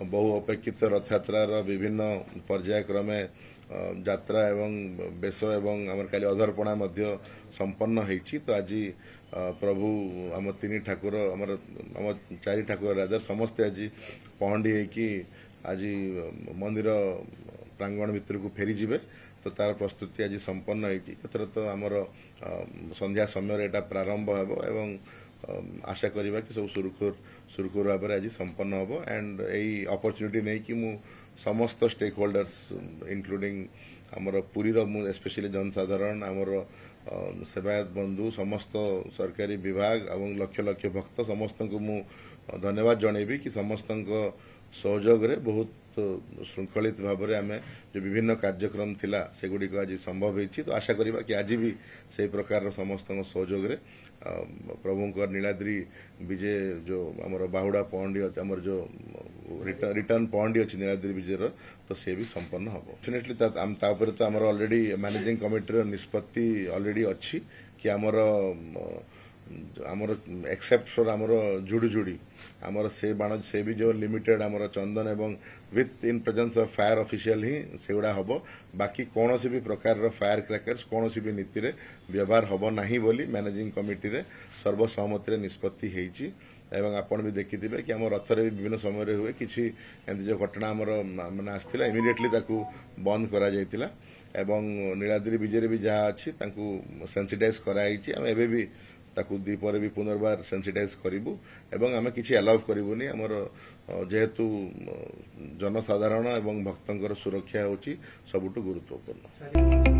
बहु अपेक्षित रथयात्रार विभिन्न पर्यायक्रमे यात्रा एवं बेश एवं आम काली अधरपणा संपन्न होती। तो आज प्रभु आम तीन ठाकुर आम चारि ठाकुर राजा समस्ते आज पहंडी होगी आज मंदिर प्रांगण भितर को फेरी जिवे। तो तार प्रस्तुति आज संपन्न होती। एथर तो आमर संध्या समय एटा प्रारंभ हो एवं आशा करवा कि सब सुरखुर भाव में आज संपन्न हम। एंड यही अपॉर्चुनिटी नहीं कि मु समस्त स्टेक होल्डर्स इंक्लूडिंग आमर पुरी स्पेशली जनसाधारण आमर सेवायत बंधु समस्त सरकारी विभाग और लक्ष लक्ष भक्त समस्त को मु धन्यवाद जनइबी कि समस्त सहयोग रे बहुत श्रृंखलित भाव में आम जो विभिन्न कार्यक्रम थिला सेगुड़िक आज संभव होती। तो आशा करवा कि आज भी से प्रकार समस्त सहयोग रे प्रभुंकर नीलाद्री विजय जो आमर बाहुड़ा पहंडी आमर जो रिटर्न पहंडी अच्छी नीलाद्री विजय तो सी भी संपन्न हम। डेफिनेटली तो आमर ऑलरेडी मैनेजिंग कमिटी निष्पत्ति ऑलरेडी अच्छी कि आमर एक्सेप्ट फॉर आमर जुड़ी आमर से बाण से भी जो लिमिटेड आमर चंदन एवं with in presence of fire official ही सेगुड़ा हम। बाकी कौन सी भी प्रकार फायर क्रैकर्स कौन सी भी नीति रे व्यवहार हम नहीं बोली मैनेजिंग कमिटी रे सर्वसहमति निष्पत्ति होती। एवं आपण भी देखिथिबे कि आम रथ रे विभिन्न समय हुए किसी एमती जो घटना आमर माने आसथिला इमिडिएटली ताकू बंद करा जायतिला एवं नीलाद्री विजय भी जहाँ अच्छी सेंसिटाइज कराई आम एबे भी ताकू दीपर भी पुनर्बार सेंसिटाइज करूँ एवं आम किसी अलाउ करूनी आमर जेहेतु जनसाधारण एवं भक्तंकर सुरक्षा होची सबुठु गुरुत्वपूर्ण।